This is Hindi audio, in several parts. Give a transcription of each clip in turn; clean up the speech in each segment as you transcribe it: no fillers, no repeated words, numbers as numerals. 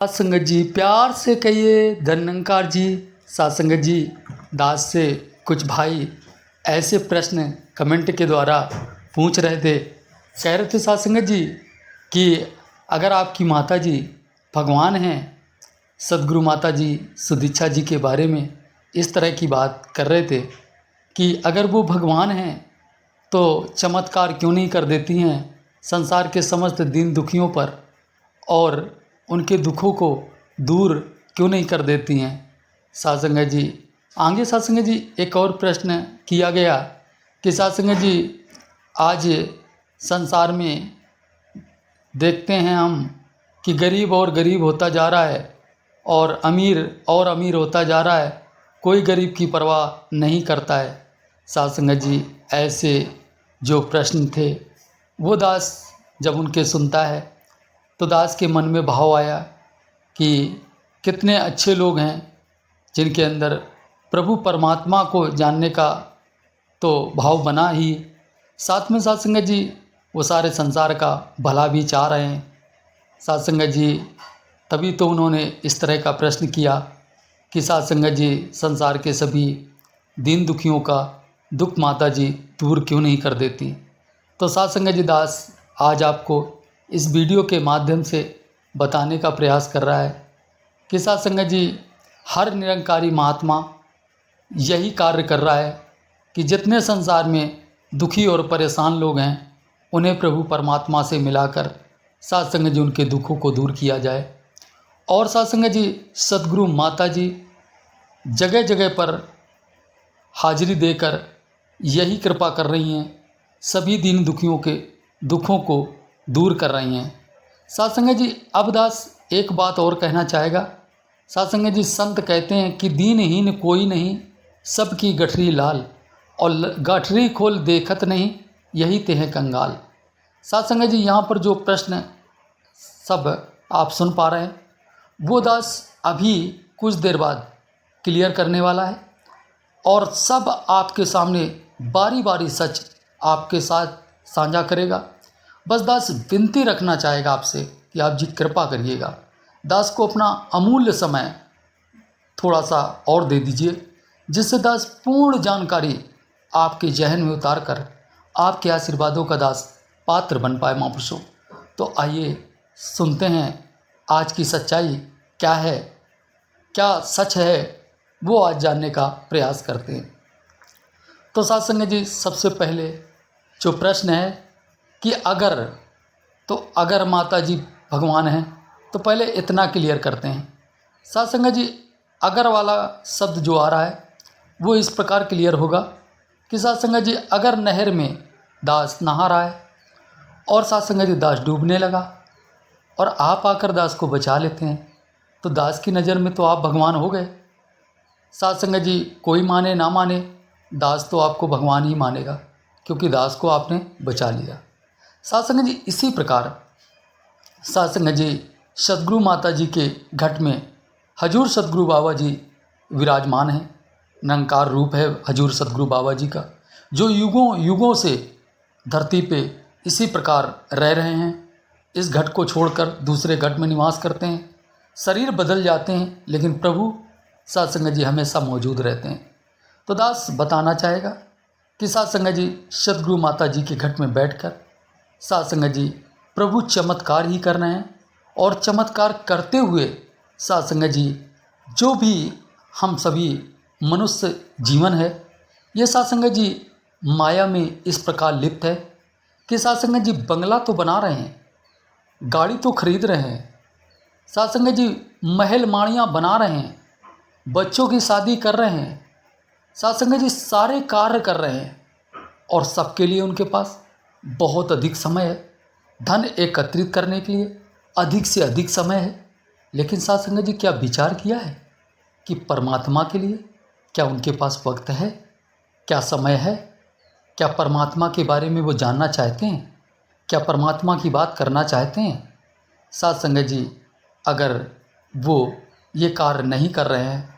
सात संगत जी प्यार से कहिए धन्यंकार जी। सात संगत जी दास से कुछ भाई ऐसे प्रश्न कमेंट के द्वारा पूछ रहे थे। कह रहे थे सात संगत जी कि अगर आपकी माता जी भगवान हैं, सदगुरु माता जी सुदीक्षा जी के बारे में इस तरह की बात कर रहे थे कि अगर वो भगवान हैं तो चमत्कार क्यों नहीं कर देती हैं संसार के समस्त दीन दुखियों पर, और उनके दुखों को दूर क्यों नहीं कर देती हैं। साधुसंगत जी आगे साधुसंगत जी एक और प्रश्न किया गया कि साधुसंगत जी आज संसार में देखते हैं हम कि गरीब और गरीब होता जा रहा है और अमीर होता जा रहा है, कोई गरीब की परवाह नहीं करता है। साधुसंगत जी ऐसे जो प्रश्न थे वो दास जब उनके सुनता है तो दास के मन में भाव आया कि कितने अच्छे लोग हैं जिनके अंदर प्रभु परमात्मा को जानने का तो भाव बना ही, साथ में साथ संगत जी वो सारे संसार का भला भी चाह रहे हैं। साथ संगत जी तभी तो उन्होंने इस तरह का प्रश्न किया कि साथ संगत जी संसार के सभी दीन दुखियों का दुख माता जी दूर क्यों नहीं कर देती। तो साथ संगत जी दास आज आपको इस वीडियो के माध्यम से बताने का प्रयास कर रहा है कि साथ संगत जी हर निरंकारी महात्मा यही कार्य कर रहा है कि जितने संसार में दुखी और परेशान लोग हैं उन्हें प्रभु परमात्मा से मिलाकर साथ संगत जी उनके दुखों को दूर किया जाए। और साथ संगत जी सदगुरु माता जी जगह जगह पर हाजिरी देकर यही कृपा कर रही हैं, सभी दीन दुखियों के दुखों को दूर कर रही हैं। साथ संगत जी अब दास एक बात और कहना चाहेगा। साथ संगत जी संत कहते हैं कि दीनहीन कोई नहीं सबकी गठरी लाल, और गठरी खोल देखत नहीं यही ते हैं कंगाल। साथ संगत जी यहाँ पर जो प्रश्न सब आप सुन पा रहे हैं वो दास अभी कुछ देर बाद क्लियर करने वाला है और सब आपके सामने बारी बारी सच आपके साथ साझा करेगा। बस दास विनती रखना चाहेगा आपसे कि आप जी कृपा करिएगा, दास को अपना अमूल्य समय थोड़ा सा और दे दीजिए जिससे दास पूर्ण जानकारी आपके जहन में उतार कर आपके आशीर्वादों का दास पात्र बन पाए महापुरुषों। तो आइए सुनते हैं आज की सच्चाई क्या है, क्या सच है, वो आज जानने का प्रयास करते हैं। तो साथ संगत जी सबसे पहले जो प्रश्न है कि अगर माता जी भगवान हैं तो पहले इतना क्लियर करते हैं। साथ संगत जी अगर वाला शब्द जो आ रहा है वो इस प्रकार क्लियर होगा कि साथ संगत जी अगर नहर में दास नहा रहा है और साथ संगत जी दास डूबने लगा और आप आकर दास को बचा लेते हैं तो दास की नज़र में तो आप भगवान हो गए। साथ संगत जी कोई माने ना माने दास तो आपको भगवान ही मानेगा क्योंकि दास को आपने बचा लिया। साथ संगत जी इसी प्रकार साथ संगत जी सदगुरु माता जी के घट में हजूर सदगुरु बाबा जी विराजमान हैं। निरंकार रूप है हजूर सदगुरु बाबा जी का जो युगों युगों से धरती पे इसी प्रकार रह रहे हैं। इस घट को छोड़कर दूसरे घट में निवास करते हैं, शरीर बदल जाते हैं लेकिन प्रभु साथ संगत जी हमेशा मौजूद रहते हैं। तो दास बताना चाहेगा कि साथ संगत जी सदगुरु माता जी के घट में बैठकर साथ संगत जी प्रभु चमत्कार ही कर रहे हैं और चमत्कार करते हुए साथ संगत जी जो भी हम सभी मनुष्य जीवन है ये साथ संगत जी माया में इस प्रकार लिप्त है कि साथ संगत जी बंगला तो बना रहे हैं, गाड़ी तो खरीद रहे हैं, साथ संगत जी महल माड़ियाँ बना रहे हैं, बच्चों की शादी कर रहे हैं, साथ संगत जी सारे कार्य कर रहे हैं और सबके लिए उनके पास बहुत अधिक समय है, धन एकत्रित करने के लिए अधिक से अधिक समय है। लेकिन साथ संगत जी क्या विचार किया है कि परमात्मा के लिए क्या उनके पास वक्त है, क्या समय है, क्या परमात्मा के बारे में वो जानना चाहते हैं, क्या परमात्मा की बात करना चाहते हैं। साथ संगत जी अगर वो ये कार्य नहीं कर रहे हैं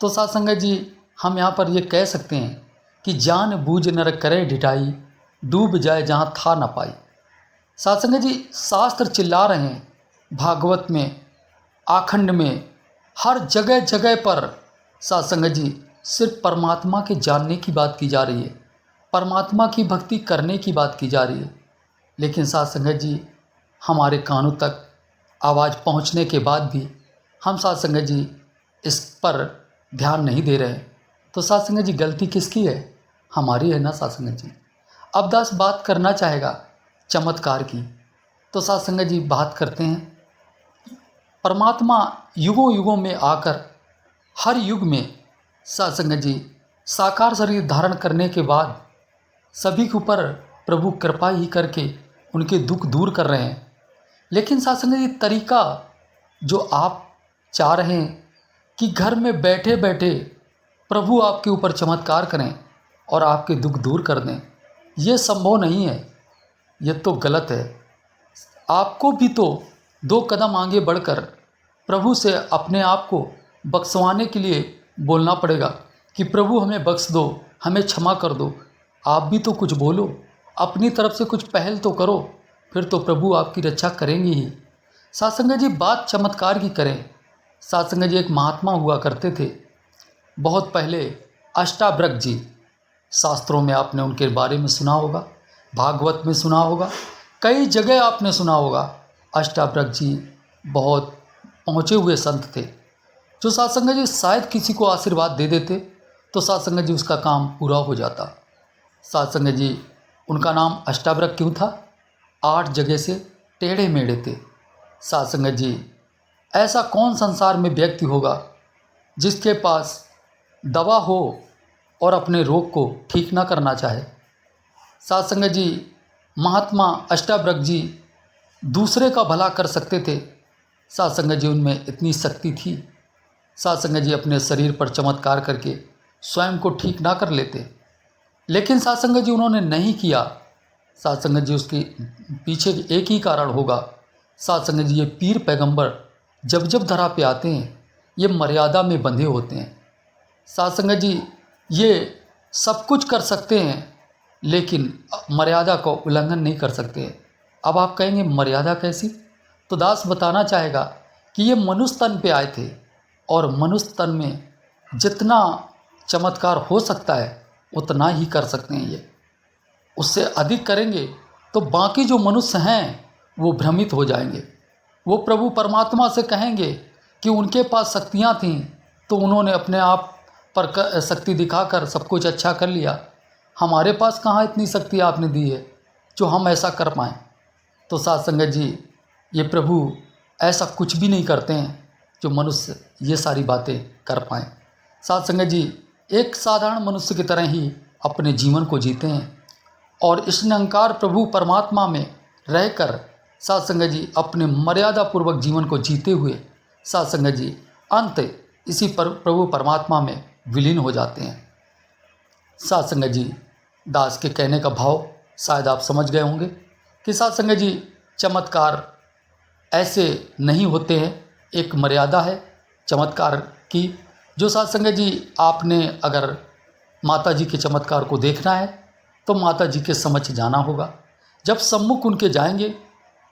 तो साथ संगत जी हम यहाँ पर ये कह सकते हैं कि जान बूझ नर करे ढिठाई डूब जाए जहाँ था न पाई। साथ संगत जी शास्त्र चिल्ला रहे हैं भागवत में आखंड में हर जगह जगह पर साध संगत जी सिर्फ परमात्मा के जानने की बात की जा रही है, परमात्मा की भक्ति करने की बात की जा रही है। लेकिन साध संगत जी हमारे कानों तक आवाज़ पहुंचने के बाद भी हम साध संगत जी इस पर ध्यान नहीं दे रहे। तो साध संगत जी गलती किसकी है? हमारी है ना साध संगत जी। अब दास बात करना चाहेगा चमत्कार की। तो साध संगत जी बात करते हैं, परमात्मा युगों युगों में आकर हर युग में साध संगत जी साकार शरीर धारण करने के बाद सभी के ऊपर प्रभु कृपा ही करके उनके दुख दूर कर रहे हैं। लेकिन साध संगत जी तरीका जो आप चाह रहे हैं कि घर में बैठे बैठे प्रभु आपके ऊपर चमत्कार करें और आपके दुख दूर कर दें, ये संभव नहीं है, ये तो गलत है। आपको भी तो 2 कदम आगे बढ़कर प्रभु से अपने आप को बख्शवाने के लिए बोलना पड़ेगा कि प्रभु हमें बख्श दो, हमें क्षमा कर दो। आप भी तो कुछ बोलो, अपनी तरफ से कुछ पहल तो करो, फिर तो प्रभु आपकी रक्षा करेंगे ही। साध संगत जी बात चमत्कार की करें। साध संगत जी एक महात्मा हुआ करते थे बहुत पहले, अष्टावक्र जी। शास्त्रों में आपने उनके बारे में सुना होगा, भागवत में सुना होगा, कई जगह आपने सुना होगा। अष्टावक्र जी बहुत पहुँचे हुए संत थे जो साध संगत जी शायद किसी को आशीर्वाद दे देते तो साध संगत जी उसका काम पूरा हो जाता। साध संगत जी उनका नाम अष्टावक्र क्यों था? 8 जगह से टेढ़े मेढ़े थे। साध संगत जी ऐसा कौन संसार में व्यक्ति होगा जिसके पास दवा हो और अपने रोग को ठीक ना करना चाहे? साध संगत जी महात्मा अष्टावक्र जी दूसरे का भला कर सकते थे। साध संगत जी उनमें इतनी शक्ति थी। साध संगत जी अपने शरीर पर चमत्कार करके स्वयं को ठीक ना कर लेते, लेकिन साध संगत जी उन्होंने नहीं किया। साध संगत जी उसके पीछे एक ही कारण होगा। साध संगत जी ये पीर पैगंबर जब जब धरा पे आते हैं ये मर्यादा में बंधे होते हैं। साध संगत जी ये सब कुछ कर सकते हैं लेकिन मर्यादा का उल्लंघन नहीं कर सकते। अब आप कहेंगे मर्यादा कैसी? तो दास बताना चाहेगा कि ये मनुष्य तन पे आए थे और मनुष्य तन में जितना चमत्कार हो सकता है उतना ही कर सकते हैं। ये उससे अधिक करेंगे तो बाकी जो मनुष्य हैं वो भ्रमित हो जाएंगे। वो प्रभु परमात्मा से कहेंगे कि उनके पास शक्तियाँ थीं तो उन्होंने अपने आप पर शक्ति दिखाकर सब कुछ अच्छा कर लिया, हमारे पास कहाँ इतनी शक्ति आपने दी है जो हम ऐसा कर पाएँ। तो साध संगत जी ये प्रभु ऐसा कुछ भी नहीं करते हैं जो मनुष्य ये सारी बातें कर पाएँ। साध संगत जी एक साधारण मनुष्य की तरह ही अपने जीवन को जीते हैं और इस निरंकार प्रभु परमात्मा में रहकर साध संगत जी अपने मर्यादा पूर्वक जीवन को जीते हुए साध संगत जी अंत इसी प्रभु परमात्मा में विलीन हो जाते हैं। साध संगत जी दास के कहने का भाव शायद आप समझ गए होंगे कि साध संगत जी चमत्कार ऐसे नहीं होते हैं, एक मर्यादा है चमत्कार की। जो साध संगत जी आपने अगर माता जी के चमत्कार को देखना है तो माता जी के समक्ष जाना होगा। जब सम्मुख उनके जाएंगे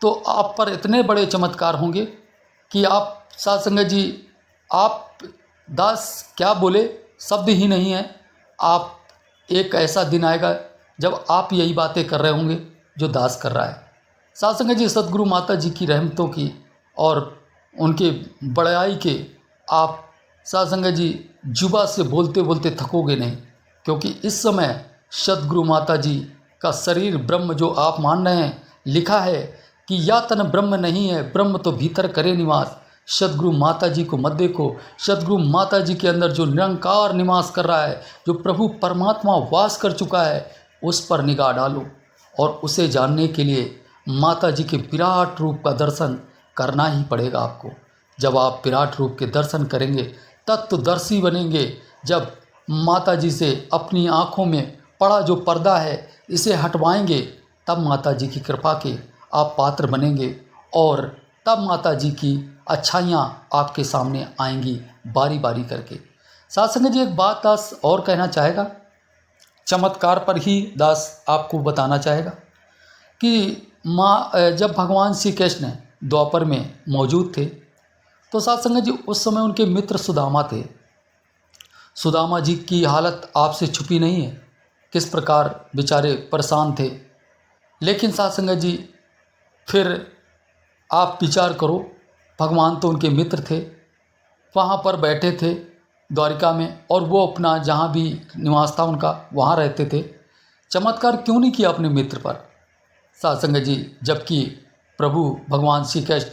तो आप पर इतने बड़े चमत्कार होंगे कि आप साध संगत जी आप दास क्या बोले शब्द ही नहीं है। आप एक ऐसा दिन आएगा जब आप यही बातें कर रहे होंगे जो दास कर रहा है। साध संगत जी सद्गुरु माता जी की रहमतों की और उनके बड़ाई के आप साध संगत जी जुबा से बोलते बोलते थकोगे नहीं, क्योंकि इस समय सद्गुरु माता जी का शरीर ब्रह्म जो आप मान रहे हैं, लिखा है कि या तन ब्रह्म नहीं है ब्रह्म तो भीतर करे निवास। सद्गुरु माता जी को मत देखो, सद्गुरु माता जी के अंदर जो निरंकार निवास कर रहा है, जो प्रभु परमात्मा वास कर चुका है, उस पर निगाह डालो। और उसे जानने के लिए माता जी के विराट रूप का दर्शन करना ही पड़ेगा आपको। जब आप विराट रूप के दर्शन करेंगे तत्वदर्शी बनेंगे। जब माता जी से अपनी आँखों में पड़ा जो पर्दा है इसे हटवाएंगे तब माता जी की कृपा के आप पात्र बनेंगे और तब माता जी की अच्छाइयाँ आपके सामने आएंगी बारी बारी करके। साध संगत जी एक बात दास और कहना चाहेगा, चमत्कार पर ही दास आपको बताना चाहेगा कि जब भगवान श्री कृष्ण द्वापर में मौजूद थे तो साथ संगत जी उस समय उनके मित्र सुदामा थे। सुदामा जी की हालत आपसे छुपी नहीं है, किस प्रकार बेचारे परेशान थे। लेकिन साथ संगत जी फिर आप विचार करो, भगवान तो उनके मित्र थे, वहाँ पर बैठे थे द्वारिका में, और वो अपना जहाँ भी निवास था उनका वहाँ रहते थे। चमत्कार क्यों नहीं किया अपने मित्र पर साथ संगत जी, जबकि प्रभु भगवान श्री कृष्ण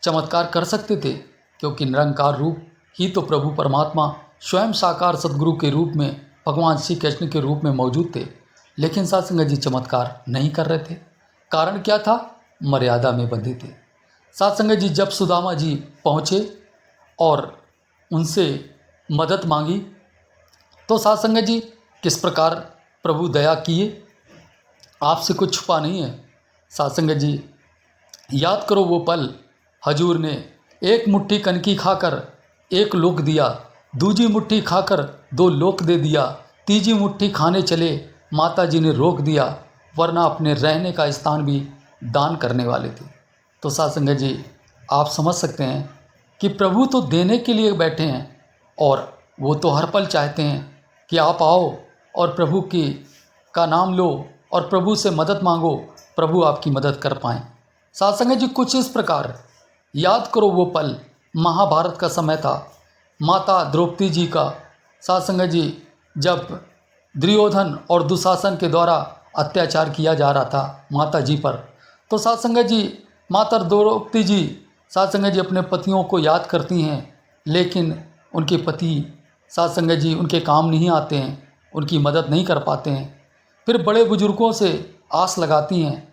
चमत्कार कर सकते थे, क्योंकि निरंकार रूप ही तो प्रभु परमात्मा स्वयं साकार सद्गुरु के रूप में भगवान श्री कृष्ण के रूप में मौजूद थे। लेकिन साथ संगत जी चमत्कार नहीं कर रहे थे। कारण क्या था? मर्यादा में बंधे थे। साथ संगत जी जब सुदामा जी पहुँचे और उनसे मदद मांगी, तो साथ संगत जी किस प्रकार प्रभु दया किए, आपसे कुछ छुपा नहीं है। साथ संगत जी याद करो वो पल, हजूर ने एक मुट्ठी कनकी खाकर एक लोक दिया, दूजी मुट्ठी खाकर दो लोक दे दिया, तीजी मुट्ठी खाने चले माता जी ने रोक दिया, वरना अपने रहने का स्थान भी दान करने वाले थे। तो साथ संगत जी आप समझ सकते हैं कि प्रभु तो देने के लिए बैठे हैं, और वो तो हर पल चाहते हैं कि आप आओ और प्रभु की का नाम लो और प्रभु से मदद मांगो, प्रभु आपकी मदद कर पाएँ। साथ संगत जी कुछ इस प्रकार याद करो वो पल, महाभारत का समय था, माता द्रौपदी जी का साथ संगत जी जब दुर्योधन और दुशासन के द्वारा अत्याचार किया जा रहा था माता जी पर, तो साथ संगत जी माता द्रौपदी जी साथ संगत जी अपने पतियों को याद करती हैं, लेकिन उनके पति साथ संगत जी उनके काम नहीं आते हैं, उनकी मदद नहीं कर पाते हैं। फिर बड़े बुजुर्गों से आस लगाती हैं,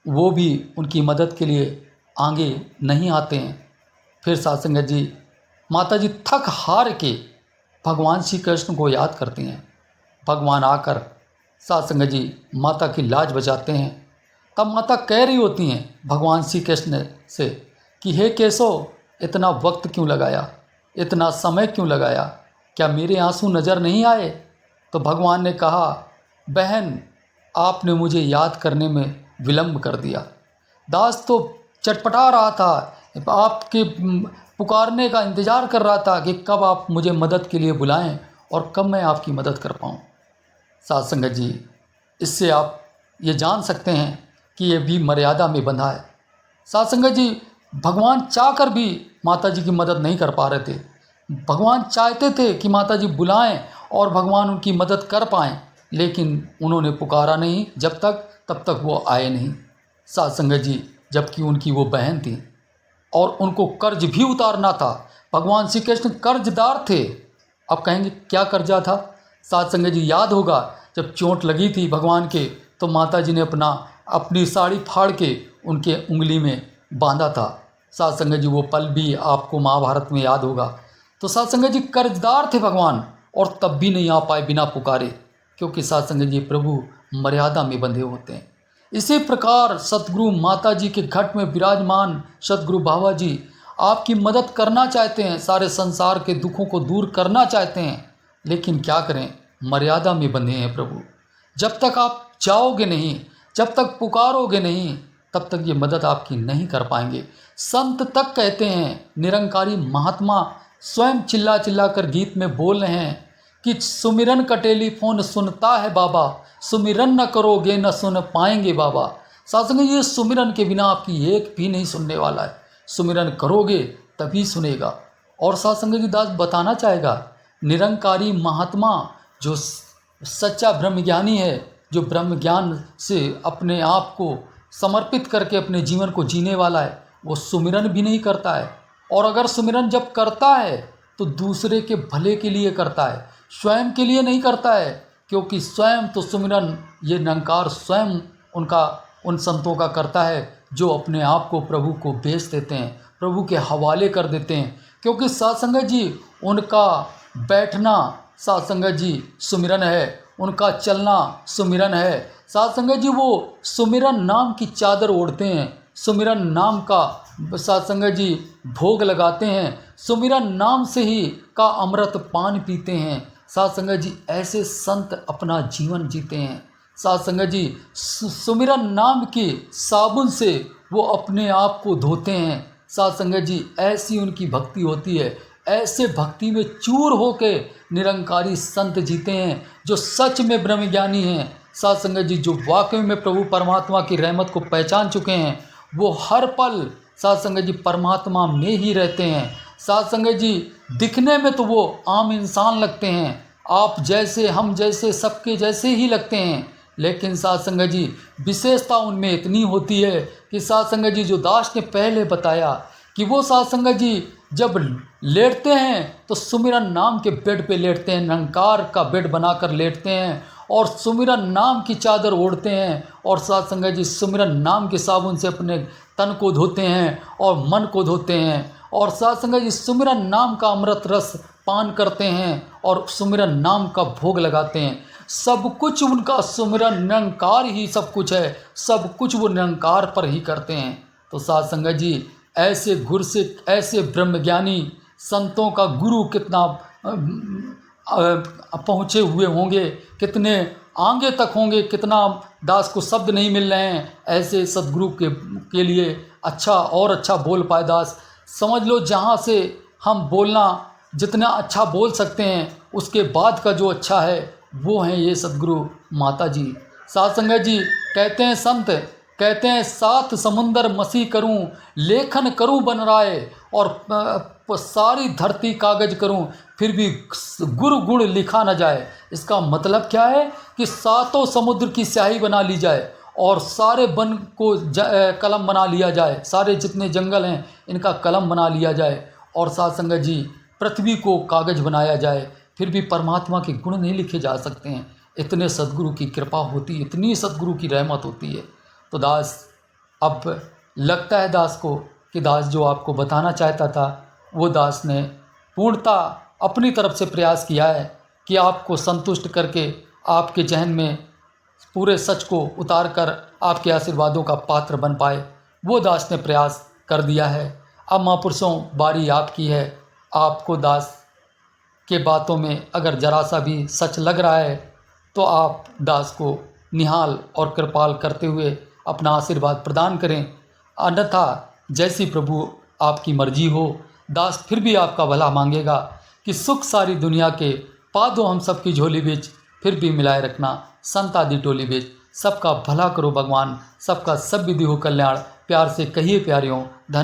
वो भी उनकी मदद के लिए आगे नहीं आते हैं। फिर साथ संगत जी माता जी थक हार के भगवान श्री कृष्ण को याद करती हैं। भगवान आकर साथ संगत जी माता की लाज बचाते हैं। तब माता कह रही होती हैं भगवान श्री कृष्ण से कि हे केशव, इतना वक्त क्यों लगाया, इतना समय क्यों लगाया, क्या मेरे आंसू नज़र नहीं आए? तो भगवान ने कहा, बहन आपने मुझे याद करने में विलम्ब कर दिया। दास तो चटपटा रहा था, आपके पुकारने का इंतज़ार कर रहा था कि कब आप मुझे मदद के लिए बुलाएं और कब मैं आपकी मदद कर पाऊँ। साथ संगत जी इससे आप ये जान सकते हैं कि ये भी मर्यादा में बंधा है। साथ संगत जी भगवान चाहकर भी माता जी की मदद नहीं कर पा रहे थे। भगवान चाहते थे कि माता जी बुलाएं और भगवान उनकी मदद कर पाएं, लेकिन उन्होंने पुकारा नहीं तब तक वो आए नहीं। साथ संगत जी जबकि उनकी वो बहन थी और उनको कर्ज भी उतारना था। भगवान श्री कृष्ण कर्जदार थे। अब कहेंगे क्या कर्जा था? साथ संगत जी याद होगा जब चोट लगी थी भगवान के, तो माता जी ने अपनी साड़ी फाड़ के उनके उंगली में बांधा था। साथ संगत जी वो पल भी आपको महाभारत में याद होगा। तो साथ संगत जी कर्जदार थे भगवान, और तब भी नहीं आ पाए बिना पुकारे, क्योंकि साथ संगत जी प्रभु मर्यादा में बंधे होते हैं। इसी प्रकार सतगुरु माता जी के घट में विराजमान सतगुरु बाबा जी आपकी मदद करना चाहते हैं, सारे संसार के दुखों को दूर करना चाहते हैं, लेकिन क्या करें, मर्यादा में बंधे हैं प्रभु। जब तक आप जाओगे नहीं, जब तक पुकारोगे नहीं, तब तक ये मदद आपकी नहीं कर पाएंगे। संत तक कहते हैं, निरंकारी महात्मा स्वयं चिल्ला चिल्ला कर गीत में बोल रहे हैं कि सुमिरन का टेलीफोन सुनता है बाबा, सुमिरन न करोगे न सुन पाएंगे बाबा। साथ संगत ये सुमिरन के बिना आपकी एक भी नहीं सुनने वाला है, सुमिरन करोगे तभी सुनेगा। और साथ संगत जी दास बताना चाहेगा, निरंकारी महात्मा जो सच्चा ब्रह्मज्ञानी है, जो ब्रह्म ज्ञान से अपने आप को समर्पित करके अपने जीवन को जीने वाला है, वो सुमिरन भी नहीं करता है। और अगर सुमिरन जब करता है तो दूसरे के भले के लिए करता है, स्वयं के लिए नहीं करता है, क्योंकि स्वयं तो सुमिरन ये निरंकार स्वयं उन संतों का करता है जो अपने आप को प्रभु को बेच देते हैं, प्रभु के हवाले कर देते हैं। क्योंकि सत्संगत जी उनका बैठना सत्संगत जी सुमिरन है, उनका चलना सुमिरन है। सत्संगत जी वो सुमिरन नाम की चादर ओढ़ते हैं, सुमिरन नाम का सत्संगत जी भोग लगाते हैं, सुमिरन नाम से ही का अमृत पान पीते हैं। सत्संगत जी ऐसे संत अपना जीवन जीते हैं। सत्संगत जी सुमिरन नाम के साबुन से वो अपने आप को धोते हैं। साध संगत जी ऐसी उनकी भक्ति होती है, ऐसे भक्ति में चूर होके निरंकारी संत जीते हैं जो सच में ब्रह्मज्ञानी हैं। साध संगत जी जो वाकई में प्रभु परमात्मा की रहमत को पहचान चुके हैं, वो हर पल साध संगत जी परमात्मा में ही रहते हैं। साध संगत जी दिखने में तो वो आम इंसान लगते हैं, आप जैसे हम जैसे सबके जैसे ही लगते हैं, लेकिन साध संगत जी विशेषता उनमें इतनी होती है कि साध संगत जी जो दास ने पहले बताया कि वो साध संगत जी जब लेटते हैं तो सुमिरन नाम के बेड पे लेटते हैं, निरंकार का बेड बनाकर लेटते हैं और सुमिरन नाम की चादर ओढ़ते हैं और साध संगत जी सुमिरन नाम के साबुन से अपने तन को धोते हैं और मन को धोते हैं और साध संगत जी सुमिरन नाम का अमृत रस पान करते हैं और सुमिरन नाम का भोग लगाते हैं। सब कुछ उनका सुमिरन निरंकार ही सब कुछ है, सब कुछ वो निरंकार पर ही करते हैं। तो साध संगत जी ऐसे गुरु से ऐसे ब्रह्मज्ञानी संतों का गुरु कितना पहुँचे हुए होंगे, कितने आगे तक होंगे, कितना दास को शब्द नहीं मिल रहे हैं ऐसे सदगुरु के लिए अच्छा और अच्छा बोल पाए दास। समझ लो जहाँ से हम बोलना जितना अच्छा बोल सकते हैं उसके बाद का जो अच्छा है वो हैं ये सदगुरु माता जी। साध संगत जी कहते हैं संत कहते हैं सात समुंदर मसी करूं, लेखन करूं बन राय और सारी धरती कागज करूं, फिर भी गुरु गुण लिखा न जाए। इसका मतलब क्या है कि सातों समुद्र की स्याही बना ली जाए और सारे वन को कलम बना लिया जाए, सारे जितने जंगल हैं इनका कलम बना लिया जाए और साध संगत जी पृथ्वी को कागज बनाया जाए, फिर भी परमात्मा के गुण नहीं लिखे जा सकते हैं। इतने सदगुरु की कृपा होती है, इतनी सदगुरु की रहमत होती है। तो दास अब लगता है दास को कि दास जो आपको बताना चाहता था वो दास ने पूर्णता अपनी तरफ से प्रयास किया है कि आपको संतुष्ट करके आपके जहन में पूरे सच को उतार कर आपके आशीर्वादों का पात्र बन पाए, वो दास ने प्रयास कर दिया है। अब महापुरुषों बारी आपकी है। आपको दास के बातों में अगर जरा सा भी सच लग रहा है तो आप दास को निहाल और कृपाल करते हुए अपना आशीर्वाद प्रदान करें, अन्यथा जैसी प्रभु आपकी मर्जी हो। दास फिर भी आपका भला मांगेगा कि सुख सारी दुनिया के पा दो हम सबकी झोली बिच, फिर भी मिलाए रखना संत आदि टोली बिच। सबका भला करो भगवान, सबका सब विधि हो कल्याण, प्यार से कहिए प्यारियों धन्य।